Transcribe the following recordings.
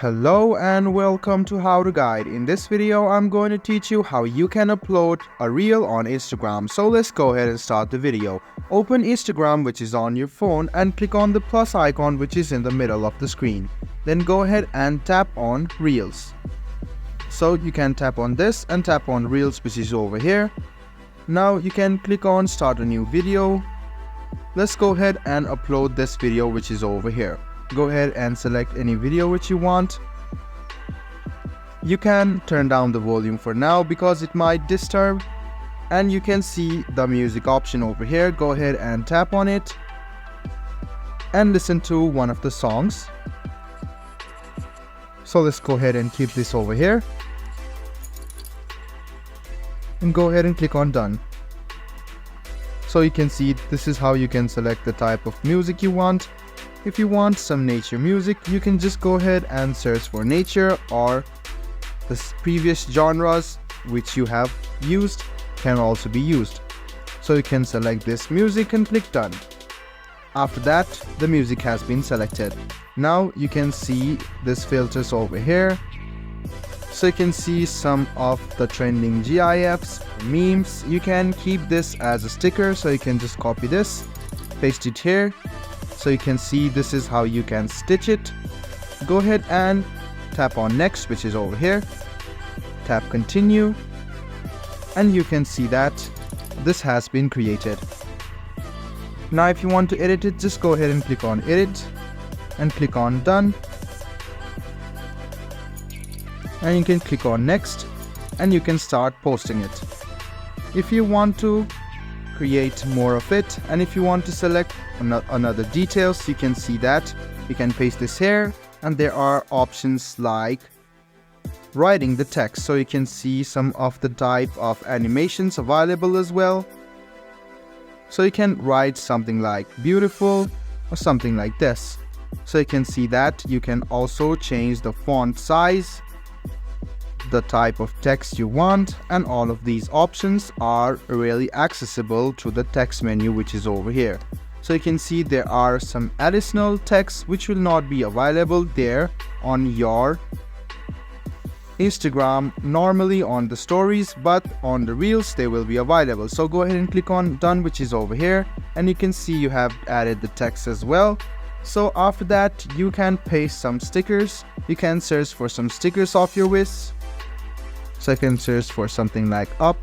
Hello and welcome to How to Guide. In this video, I'm going to teach you how you can upload a reel on Instagram. So let's go ahead and start the video. Open Instagram, which is on your phone, and click on the plus icon which is in the middle of the screen. Then go ahead and tap on Reels. So you can tap on this and tap on Reels, which is over here. Now you can click on start a new video. Let's go ahead and upload this video which is over here. Go ahead and select any video which you want. You can turn down the volume for now because it might disturb, and you can see the music option over here. Go ahead and tap on it and listen to one of the songs. So let's go ahead and keep this over here and go ahead and click on done. So you can see this is how you can select the type of music you want. If you want some nature music, you can just go ahead and search for nature, or the previous genres which you have used can also be used. So you can select this music and click done. After that, the music has been selected. Now you can see this filters over here. So you can see some of the trending GIFs, memes. You can keep this as a sticker, so you can just copy this, paste it here. So you can see this is how you can stitch it. Go ahead and tap on next, which is over here. Tap continue, and you can see that this has been created. Now if you want to edit it, just go ahead and click on edit and click on done. And you can click on next and you can start posting it. If you want to create more of it, and if you want to select another details, you can see that you can paste this here, and there are options like writing the text, so you can see some of the type of animations available as well. So you can write something like beautiful or something like this. So you can see that you can also change the font size, the type of text you want, and all of these options are really accessible to the text menu which is over here. So you can see there are some additional text which will not be available there on your Instagram normally on the stories, but on the reels they will be available. So go ahead and click on done, which is over here, and you can see you have added the text as well. So after that, you can paste some stickers. You can search for some stickers of your wish. So I can search for something like up.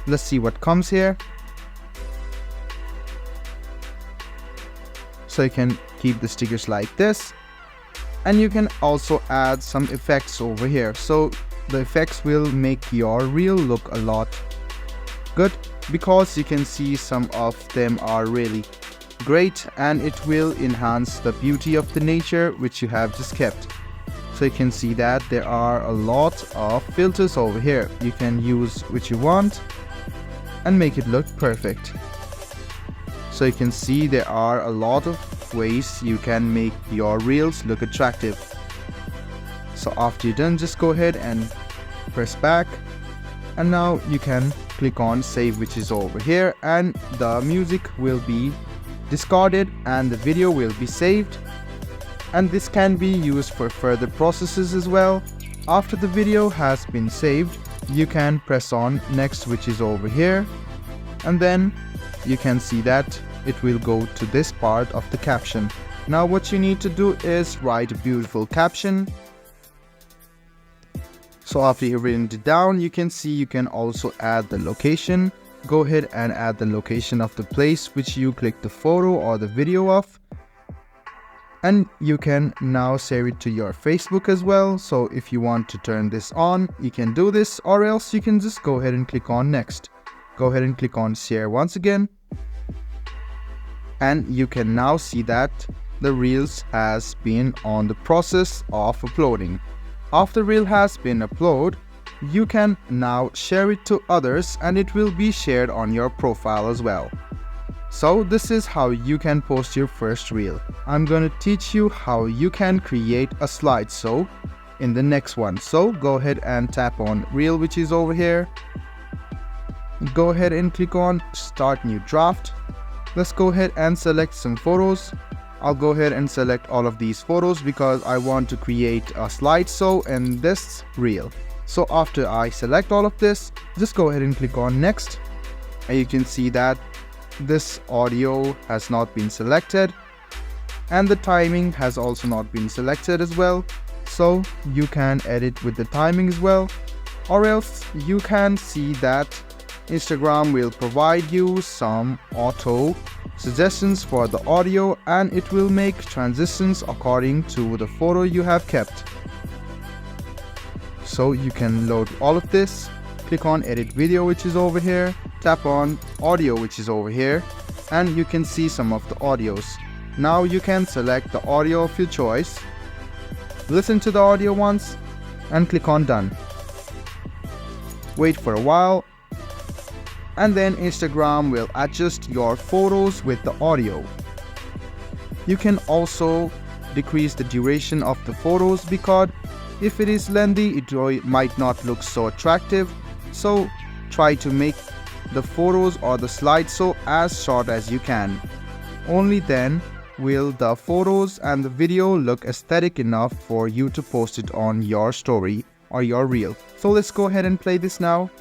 Let's see what comes here. So you can keep the stickers like this, and you can also add some effects over here. So the effects will make your reel look a lot good, because you can see some of them are really great, and it will enhance the beauty of the nature which you have just kept. So you can see that there are a lot of filters over here. You can use which you want and make it look perfect. So you can see there are a lot of ways you can make your reels look attractive. So after you're done, just go ahead and press back, and now you can click on save, which is over here, and the music will be discarded and the video will be saved. And this can be used for further processes as well. After the video has been saved, you can press on next, which is over here, and then you can see that it will go to this part of the caption. Now what you need to do is write a beautiful caption. So after you've written it down, you can see you can also add the location. Go ahead and add the location of the place which you click the photo or the video of. And you can now save it to your Facebook as well. So if you want to turn this on, you can do this, or else you can just go ahead and click on next. Go ahead and click on share once again. And you can now see that the reels has been on the process of uploading. After reel has been uploaded, you can now share it to others, and it will be shared on your profile as well. So this is how you can post your first reel. I'm going to teach you how you can create a slideshow in the next one. So go ahead and tap on reel, which is over here. Go ahead and click on start new draft. Let's go ahead and select some photos. I'll go ahead and select all of these photos because I want to create a slideshow in this reel. So after I select all of this, just go ahead and click on next, and you can see that this audio has not been selected and the timing has also not been selected as well. So you can edit with the timing as well, or else you can see that Instagram will provide you some auto suggestions for the audio, and it will make transitions according to the photo you have kept. So you can load all of this, click on edit video, which is over here, tap on audio, which is over here, and you can see some of the audios. Now you can select the audio of your choice, listen to the audio once, and click on done. Wait for a while, and then Instagram will adjust your photos with the audio. You can also decrease the duration of the photos because if it is lengthy, it might not look so attractive. So try to make the photos or the slideshow as short as you can. Only then will the photos and the video look aesthetic enough for you to post it on your story or your reel. So let's go ahead and play this now.